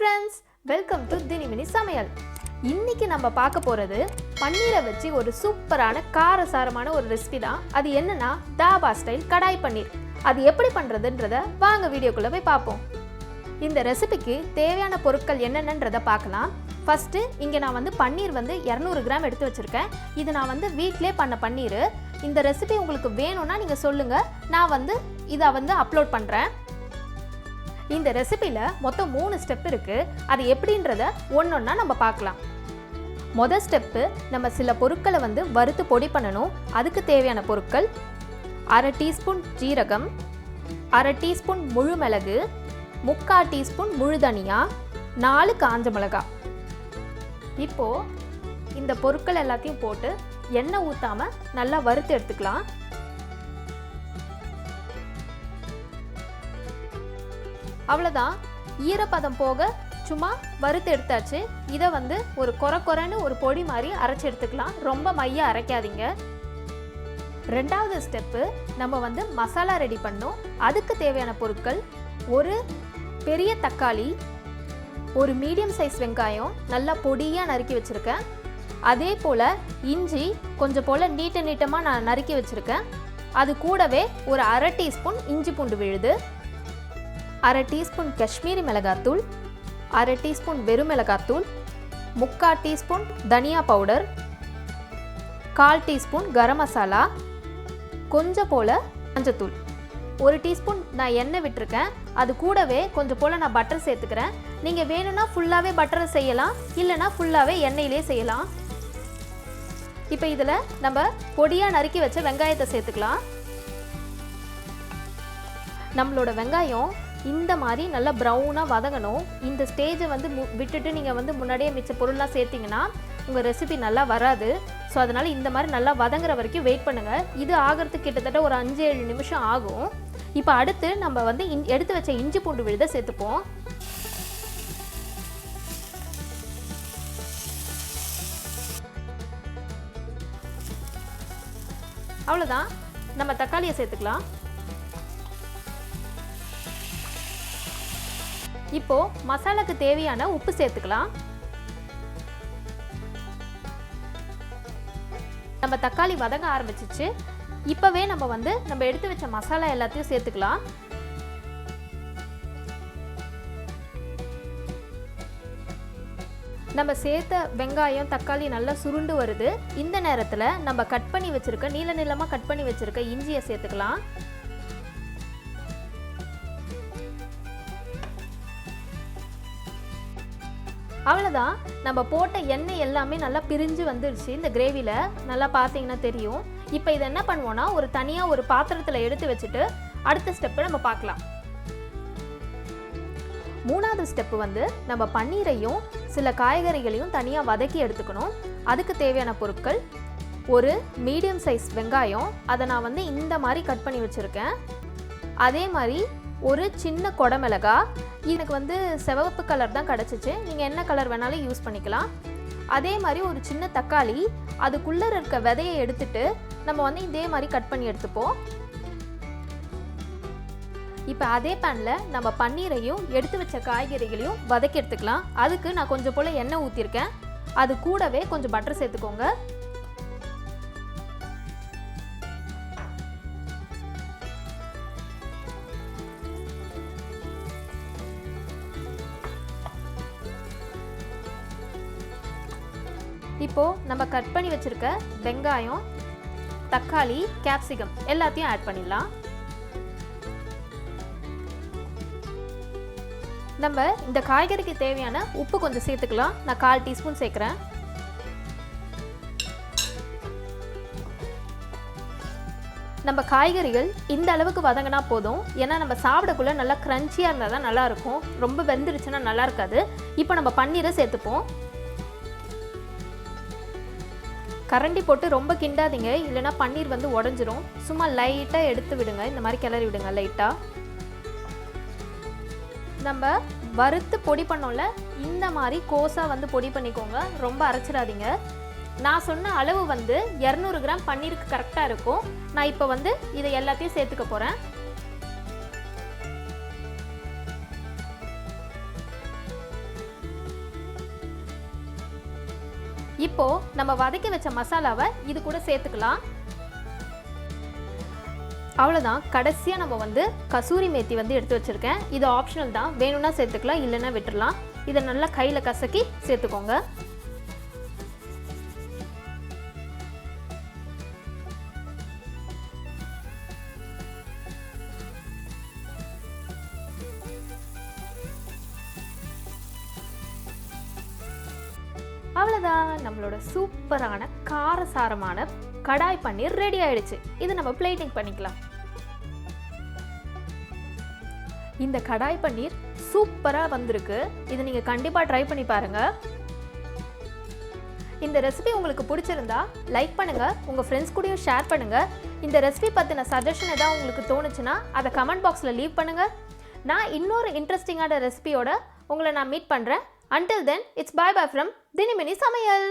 Friends, welcome to தினிமினி சமையல். இன்னைக்கு நம்ம பார்க்க போகிறது பன்னீரை வச்சு ஒரு சூப்பரான காரசாரமான ஒரு ரெசிபி தான். அது என்னன்னா தாபா ஸ்டைல் கடாய் பன்னீர். அது எப்படி பண்ணுறதுன்றத வாங்க வீடியோக்குள்ளே போய் பார்ப்போம். இந்த ரெசிபிக்கு தேவையான பொருட்கள் என்னென்னன்றதை பார்க்கலாம். ஃபஸ்ட்டு இங்கே நான் பன்னீர் 200 கிராம் எடுத்து வச்சுருக்கேன். இது நான் வீட்டிலே பண்ண பன்னீர். இந்த ரெசிபி உங்களுக்கு வேணும்னா நீங்கள் சொல்லுங்கள், நான் இதை அப்லோட் பண்ணுறேன். இந்த ரெசிபியில் மொத்தம் 3 ஸ்டெப் இருக்குது. அது எப்படின்றத ஒன்றொன்னா நம்ம பார்க்கலாம். மொதல் ஸ்டெப்பு, நம்ம சில பொருட்களை வறுத்து பொடி பண்ணணும். அதுக்கு தேவையான பொருட்கள்: அரை டீஸ்பூன் ஜீரகம், அரை டீஸ்பூன் முழு மிளகு, 3/4 டீஸ்பூன் முழு தனியா, 4 காஞ்ச மிளகாய். இப்போது இந்த பொருட்கள் எல்லாத்தையும் போட்டு எண்ணெய் ஊற்றாமல் நல்லா வறுத்து எடுத்துக்கலாம். அவ்வளோதான், ஈரப்பதம் போக சும்மா வறுத்து எடுத்தாச்சு. இதை ஒரு கொரன்னு ஒரு பொடி மாதிரி அரைச்சி எடுத்துக்கலாம். ரொம்ப மைய அரைக்காதீங்க. ரெண்டாவது ஸ்டெப்பு, நம்ம மசாலா ரெடி பண்ணோம். அதுக்கு தேவையான பொருட்கள்: ஒரு பெரிய தக்காளி, ஒரு மீடியம் சைஸ் வெங்காயம் நல்லா பொடியாக நறுக்கி வச்சுருக்கேன். அதே போல் இஞ்சி கொஞ்சம் போல் நீட்டமாக நான் நறுக்கி வச்சுருக்கேன். அது கூடவே ஒரு அரை டீஸ்பூன் இஞ்சி பூண்டு விழுது, அரை டீஸ்பூன் காஷ்மீரி மிளகாத்தூள், அரை டீஸ்பூன் வெறும் மிளகாத்தூள், 3/4 டீஸ்பூன் தனியா பவுடர், 1/4 டீஸ்பூன் கரம் மசாலா, கொஞ்சம் போல் மஞ்சத்தூள், 1 டீஸ்பூன் நான் எண்ணெய் விட்டுருக்கேன். அது கூடவே கொஞ்சம் போல் நான் பட்டர் சேர்த்துக்கிறேன். நீங்கள் வேணும்னா ஃபுல்லாகவே பட்டரை செய்யலாம், இல்லைனா ஃபுல்லாகவே எண்ணெயிலே செய்யலாம். இப்போ இதில் நம்ம பொடியாக நறுக்கி வச்ச வெங்காயத்தை சேர்த்துக்கலாம். நம்மளோட வெங்காயம் இந்த மாதிரி நல்லா ப்ரௌனாக வதங்கணும். இந்த ஸ்டேஜை விட்டுட்டு நீங்கள் முன்னாடியே மிச்ச பொருள்லாம் சேர்த்திங்கன்னா உங்கள் ரெசிபி நல்லா வராது. ஸோ அதனால் இந்த மாதிரி நல்லா வதங்குற வரைக்கும் வெயிட் பண்ணுங்கள். இது ஆகிறதுக்கு கிட்டத்தட்ட ஒரு 5-7 நிமிஷம் ஆகும். இப்போ அடுத்து நம்ம எடுத்து வச்ச இஞ்சி பூண்டு விழுதை சேர்த்துப்போம். அவ்வளோதான், நம்ம தக்காளியை சேர்த்துக்கலாம். இப்போ மசாலாக்கு தேவையான உப்பு சேர்த்துக்கலாம். நம்ம தக்காளி வதங்க ஆரம்பிச்சிச்சு. இப்போவே நம்ம எடுத்து வச்ச மசாலா எல்லாத்தையும் சேர்த்துக்கலாம். நம்ம சேர்த்த வெங்காயம் தக்காளி நல்லா சுருண்டு வருது. இந்த நேரத்தில் நம்ம கட் பண்ணி வச்சிருக்க நீளமாக கட் பண்ணி வச்சிருக்க இஞ்சியை சேர்த்துக்கலாம். அவ்வளோதான், நம்ம போட்ட எண்ணெய் எல்லாமே நல்லா பிரிஞ்சு வந்துடுச்சு. இந்த கிரேவியில் நல்லா பார்த்தீங்கன்னா தெரியும். இப்போ இதை என்ன பண்ணுவோன்னா தனியாக ஒரு பாத்திரத்தில் எடுத்து வச்சுட்டு அடுத்த ஸ்டெப்பு நம்ம பார்க்கலாம். மூணாவது ஸ்டெப்பு நம்ம பன்னீரையும் சில காய்கறிகளையும் தனியாக வதக்கி எடுத்துக்கணும். அதுக்கு தேவையான பொருட்கள்: ஒரு மீடியம் சைஸ் வெங்காயம், அதை நான் இந்த மாதிரி கட் பண்ணி வச்சுருக்கேன். அதே மாதிரி ஒரு சின்ன கொடமிளகா, எனக்கு சிவப்பு கலர் தான் கிடச்சிச்சு, நீங்கள் என்ன கலர் வேணாலும் யூஸ் பண்ணிக்கலாம். அதே மாதிரி ஒரு சின்ன தக்காளி, அதுக்குள்ளே இருக்க விதையை எடுத்துட்டு நம்ம இதே மாதிரி கட் பண்ணி எடுத்துப்போம். இப்போ அதே பேனில் நம்ம பன்னீரையும் எடுத்து வச்ச காய்கறிகளையும் வதக்கி எடுத்துக்கலாம். அதுக்கு நான் கொஞ்சம் போல் எண்ணெய் ஊற்றிருக்கேன். அது கூடவே கொஞ்சம் பட்டர் சேர்த்துக்கோங்க. இப்போது நம்ம கட் பண்ணி வச்சுருக்க வெங்காயம், தக்காளி, கேப்சிகம் எல்லாத்தையும் ஆட் பண்ணிடலாம். நம்ம இந்த காய்கறிக்கு தேவையான உப்பு கொஞ்சம் சேர்த்துக்கலாம். நான் 1/4 டீஸ்பூன் சேர்க்குறேன். நம்ம காய்கறிகள் இந்த அளவுக்கு வதங்கினா போதும். ஏன்னா நம்ம சாப்பிடக்குள்ளே நல்லா க்ரன்ச்சியாக இருந்தால் தான் நல்லாயிருக்கும். ரொம்ப வெந்துருச்சுன்னா நல்லா இருக்காது. இப்போ நம்ம பன்னீரை சேர்த்துப்போம். கரண்டி போட்டு ரொம்ப கிண்டாதீங்க, இல்லைனா பன்னீர் உடஞ்சிரும். சும்மா லைட்டாக எடுத்து விடுங்க, இந்த மாதிரி கிளறி விடுங்க லைட்டாக. நம்ம வறுத்து பொடி பண்ணோம்ல, இந்த மாதிரி கோஸாக பொடி பண்ணிக்கோங்க, ரொம்ப அரைச்சிடாதீங்க. நான் சொன்ன அளவு 200 கிராம் பன்னீருக்கு கரெக்டாக இருக்கும். நான் இப்போ இதை எல்லாத்தையும் சேர்த்துக்க போகிறேன். இப்போ நம்ம வதக்கி வச்ச மசாலாவை இது கூட சேர்த்துக்கலாம். அவ்வளோதான். கடைசியாக நம்ம வந்து கசூரி மேத்தி வந்து எடுத்து வச்சுருக்கேன். இது ஆப்ஷனல் தான், வேணும்னா சேர்த்துக்கலாம், இல்லைன்னா விட்டுடலாம். இதை நல்லா கையில் கசக்கி சேர்த்துக்கோங்க. அவ்வளோதான், நம்மளோட சூப்பரான காரசாரமான கடாய் பன்னீர் ரெடி ஆயிடுச்சு. இது நம்ம பிளேட்டிங் பண்ணிக்கலாம். இந்த கடாய் பன்னீர் சூப்பராக வந்திருக்கு. இதை நீங்கள் கண்டிப்பாக ட்ரை பண்ணி பாருங்கள். இந்த ரெசிபி உங்களுக்கு பிடிச்சிருந்தா லைக் பண்ணுங்கள், உங்கள் ஃப்ரெண்ட்ஸ் கூடயும் ஷேர் பண்ணுங்கள். இந்த ரெசிபி பற்றின சஜஷன் ஏதாவது உங்களுக்கு தோணுச்சுன்னா அதை கமெண்ட் பாக்ஸில் லீவ் பண்ணுங்கள். நான் இன்னொரு இன்ட்ரெஸ்டிங்கான ரெசிபியோட உங்களை நான் மீட் பண்ணுறேன். Until then, it's bye bye from Dinimini Samayal.